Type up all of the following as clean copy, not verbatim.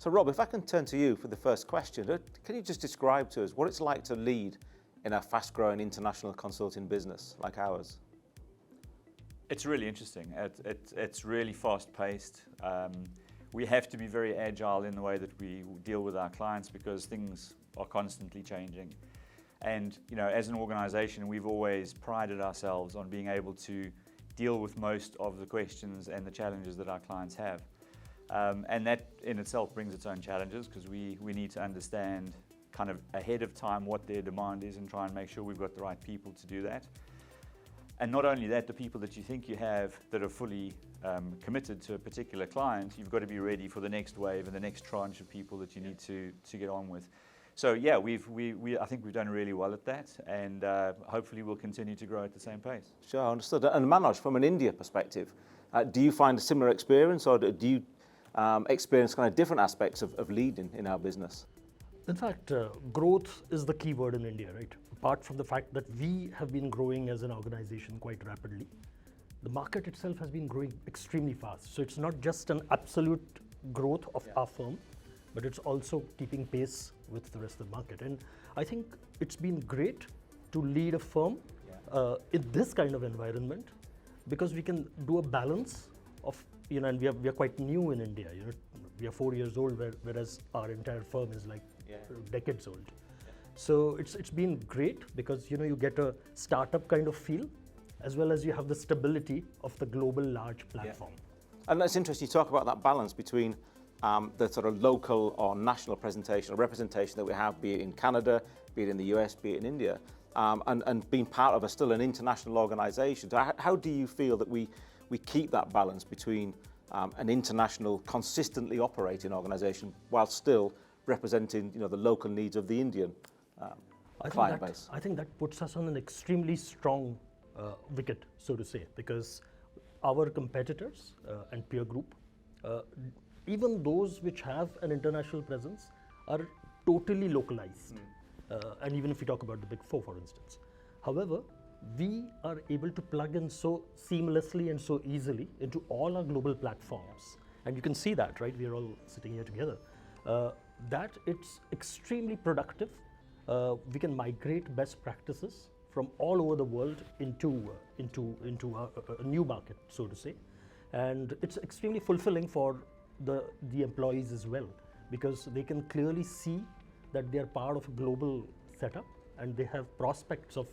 So Rob, if I can turn to you for the first question, can you just describe to us what it's like to lead in a fast-growing international consulting business like ours? It's really interesting. It's really fast-paced. We have to be very agile in the way that we deal with our clients because things are constantly changing. And as an organization, we've always prided ourselves on being able to deal with most of the questions and the challenges that our clients have. And that in itself brings its own challenges because we need to understand kind of ahead of time what their demand is and try and make sure we've got the right people to do that. And not only that, the people that you think you have that are fully committed to a particular client, you've got to be ready for the next wave and the next tranche of people that you need to get on with. So yeah, I think we've done really well at that, and hopefully we'll continue to grow at the same pace. Sure, understood. And Manoj, from an India perspective, do you find a similar experience, or do you experience kind of different aspects of leading in our business? In fact, growth is the key word in India, right? Apart from the fact that we have been growing as an organization quite rapidly, the market itself has been growing extremely fast. So it's not just an absolute growth of our firm, but it's also keeping pace with the rest of the market. And I think it's been great to lead a firm in this kind of environment because we can do a balance of, and we are quite new in India. We are 4 years old, whereas our entire firm is like decades old. So it's been great because you get a startup kind of feel, as well as you have the stability of the global large platform. And that's interesting. You talk about that balance between the sort of local or national presentation or representation that we have, be it in Canada, be it in the US, be it in India, and being part of still an international organisation. So how do you feel that we keep that balance between an international, consistently operating organisation while still representing the local needs of the Indian client base? I think that puts us on an extremely strong wicket, so to say, because our competitors and peer group, even those which have an international presence, are totally localized. And even if we talk about the Big Four, for instance. However, we are able to plug in so seamlessly and so easily into all our global platforms. And you can see that, right? We are all sitting here together. That it's extremely productive. We can migrate best practices from all over the world into a new market, so to say. And it's extremely fulfilling for the employees as well, because they can clearly see that they are part of a global setup and they have prospects of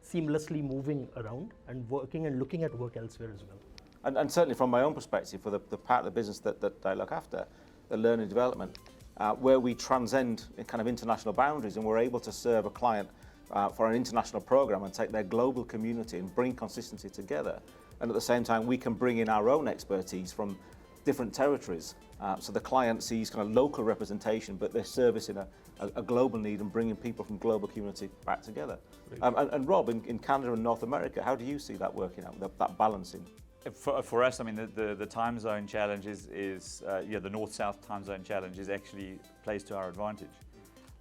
seamlessly moving around and working and looking at work elsewhere as well. And certainly from my own perspective, for the part of the business that I look after, the learning development, where we transcend kind of international boundaries and we're able to serve a client for an international program and take their global community and bring consistency together. And at the same time, we can bring in our own expertise from different territories. So the client sees kind of local representation, but they're servicing a global need and bringing people from global community back together. And Rob, in Canada and North America, how do you see that working out, that balancing? For us, I mean, the time zone challenge is the north-south time zone challenge is actually plays to our advantage.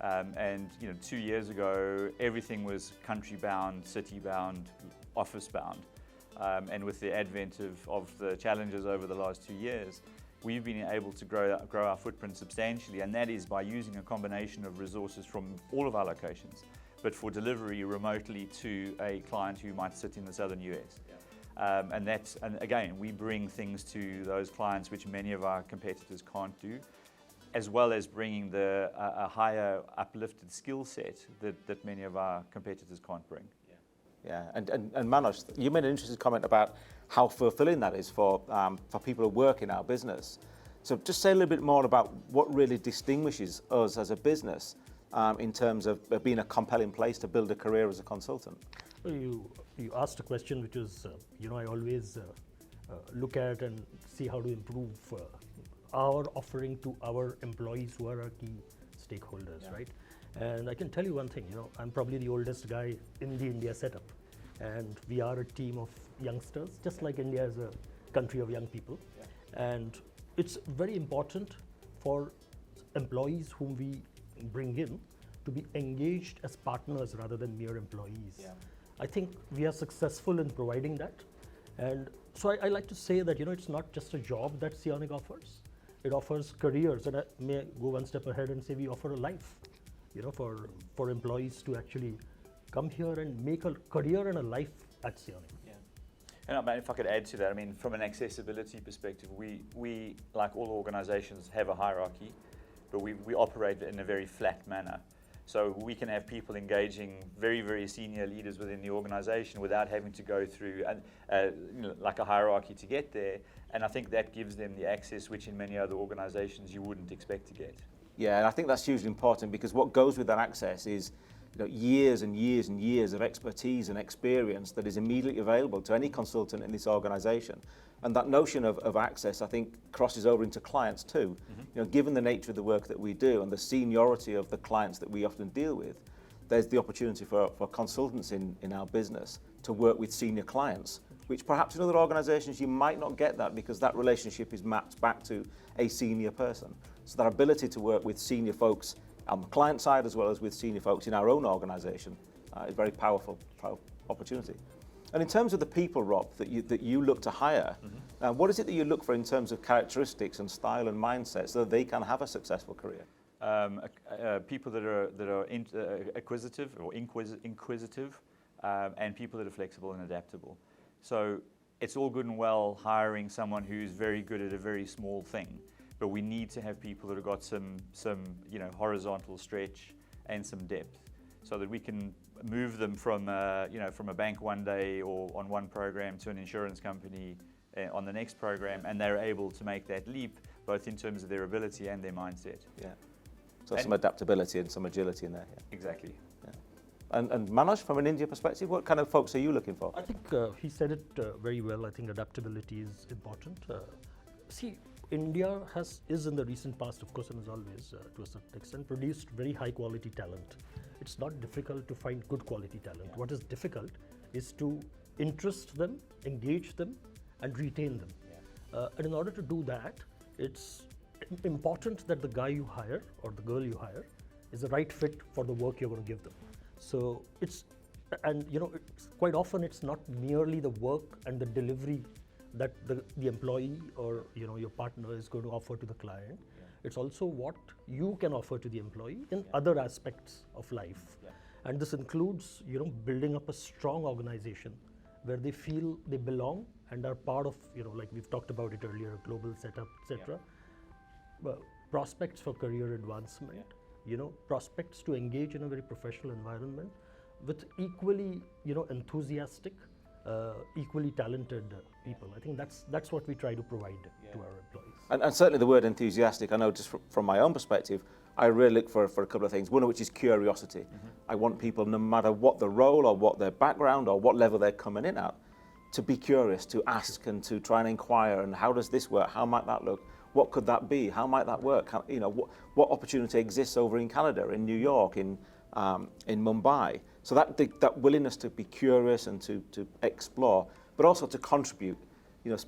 And 2 years ago, everything was country-bound, city-bound, office-bound. And with the advent of the challenges over the last 2 years, we've been able to grow our footprint substantially, and that is by using a combination of resources from all of our locations, but for delivery remotely to a client who might sit in the southern US. And again, we bring things to those clients which many of our competitors can't do, as well as bringing a higher uplifted skill set that many of our competitors can't bring. Yeah, and Manoj, you made an interesting comment about how fulfilling that is for people who work in our business. So just say a little bit more about what really distinguishes us as a business in terms of being a compelling place to build a career as a consultant. Well, you asked a question which is, I always look at and see how to improve our offering to our employees who are our key stakeholders, right? And I can tell you one thing, I'm probably the oldest guy in the India setup, and we are a team of youngsters, just like India is a country of young people. And it's very important for employees whom we bring in to be engaged as partners rather than mere employees. I think we are successful in providing that. And so I like to say that, it's not just a job that Sionic offers, it offers careers, and I may go one step ahead and say we offer a life, for employees to actually come here and make a career and a life at Sionic. Yeah. And if I could add to that, I mean, from an accessibility perspective, we like all organizations, have a hierarchy, but we operate in a very flat manner. So we can have people engaging very, very senior leaders within the organization without having to go through like a hierarchy to get there. And I think that gives them the access which in many other organizations you wouldn't expect to get. Yeah, and I think that's hugely important, because what goes with that access is years and years and years of expertise and experience that is immediately available to any consultant in this organization. And that notion of access, I think, crosses over into clients too. Given the nature of the work that we do and the seniority of the clients that we often deal with, there's the opportunity for consultants in our business to work with senior clients, which perhaps in other organizations you might not get that, because that relationship is mapped back to a senior person. So that ability to work with senior folks on the client side as well as with senior folks in our own organization is a very powerful opportunity. And in terms of the people, Rob, that you look to hire, what is it that you look for in terms of characteristics and style and mindset so that they can have a successful career? People that are acquisitive or inquisitive, and people that are flexible and adaptable. So it's all good and well hiring someone who's very good at a very small thing, but we need to have people that have got some horizontal stretch and some depth, so that we can move them from a bank one day or on one program to an insurance company on the next program, and they're able to make that leap both in terms of their ability and their mindset. Yeah. So some adaptability and some agility in there. Yeah. Exactly. Yeah. And Manoj, from an India perspective, what kind of folks are you looking for? I think he said it very well. I think adaptability is important. See, India is in the recent past, of course, and as always, to a certain extent, produced very high quality talent. It's not difficult to find good quality talent. What is difficult is to interest them, engage them, and retain them. And in order to do that, it's important that the guy you hire or the girl you hire is the right fit for the work you're going to give them. So it's quite often it's not merely the work and the delivery that the employee or your partner is going to offer to the client. It's also what you can offer to the employee in other aspects of life. And this includes building up a strong organization where they feel they belong and are part of, like we've talked about it earlier, global setup, etc. Prospects for career advancement, prospects to engage in a very professional environment with equally enthusiastic, equally talented people. I think that's what we try to provide to our employees. And certainly the word enthusiastic, I know just from my own perspective, I really look for a couple of things. One of which is curiosity. I want people, no matter what the role or what their background or what level they're coming in at, to be curious, to ask and to try and inquire, and how does this work? How might that look? What could that be? How might that work? How, what opportunity exists over in Canada, in New York, in Mumbai? So that willingness to be curious and to explore, but also to contribute.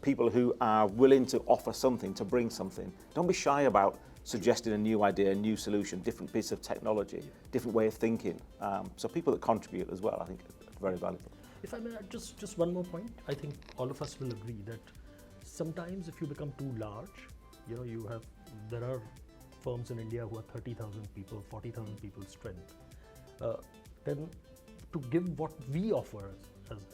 People who are willing to offer something, to bring something. Don't be shy about suggesting a new idea, a new solution, different piece of technology, different way of thinking. So people that contribute as well, I think, are very valuable. If I may add just one more point, I think all of us will agree that sometimes if you become too large, there are firms in India who are 30,000 people, 40,000 people strength. Then to give what we offer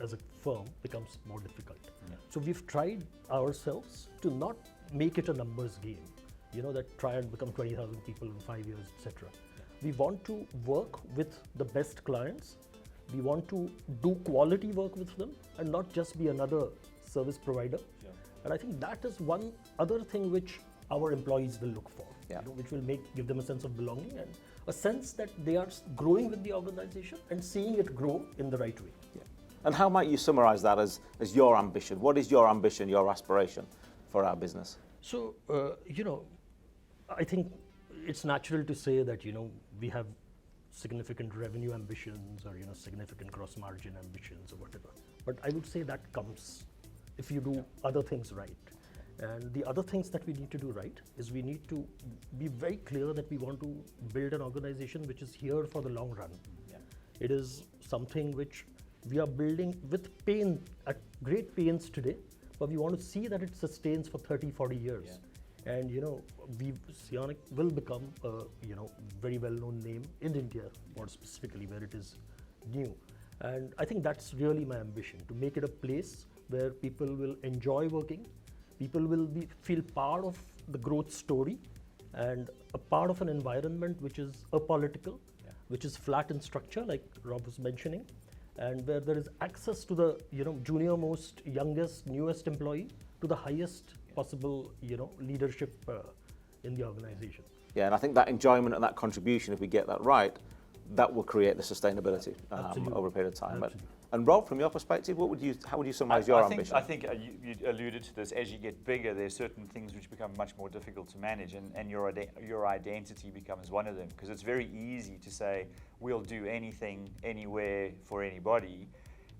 as a firm becomes more difficult. So we've tried ourselves to not make it a numbers game, that try and become 20,000 people in 5 years, etc. We want to work with the best clients. We want to do quality work with them and not just be another service provider. And I think that is one other thing which our employees will look for, which will give them a sense of belonging and a sense that they are growing with the organization and seeing it grow in the right way. And how might you summarize that as your ambition? What is your ambition, your aspiration for our business? So, I think it's natural to say that, we have significant revenue ambitions or, significant gross margin ambitions or whatever. But I would say that comes if you do other things right. And the other things that we need to do right is we need to be very clear that we want to build an organization which is here for the long run. It is something which we are building with pain, at great pains today, but we want to see that it sustains for 30, 40 years. And Sionic will become a very well-known name in India, more specifically where it is new. And I think that's really my ambition, to make it a place where people will enjoy working, people will feel part of the growth story, and a part of an environment which is apolitical, which is flat in structure, like Rob was mentioning, and where there is access to the junior most, youngest, newest employee to the highest possible leadership in the organization. Yeah, and I think that enjoyment and that contribution, if we get that right, that will create the sustainability over a period of time. And Rob, from your perspective, how would you summarise your ambition? I think you alluded to this. As you get bigger, there's certain things which become much more difficult to manage, and your identity becomes one of them. Because it's very easy to say we'll do anything, anywhere, for anybody,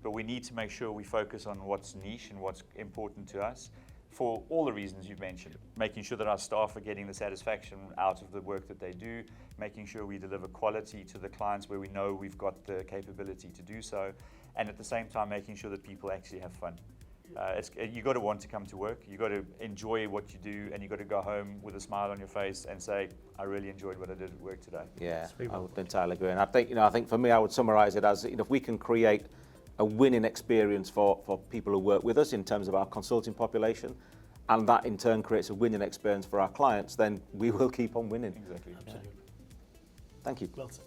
but we need to make sure we focus on what's niche and what's important to us, for all the reasons you've mentioned. Making sure that our staff are getting the satisfaction out of the work that they do, making sure we deliver quality to the clients where we know we've got the capability to do so, and at the same time making sure that people actually have fun. You've got to want to come to work, you've got to enjoy what you do, and you've got to go home with a smile on your face and say, I really enjoyed what I did at work today. Yeah, I would entirely agree. And I think for me, I would summarise it as, if we can create a winning experience for people who work with us in terms of our consulting population, and that in turn creates a winning experience for our clients, then we will keep on winning. Exactly. Absolutely. Thank you. Well said.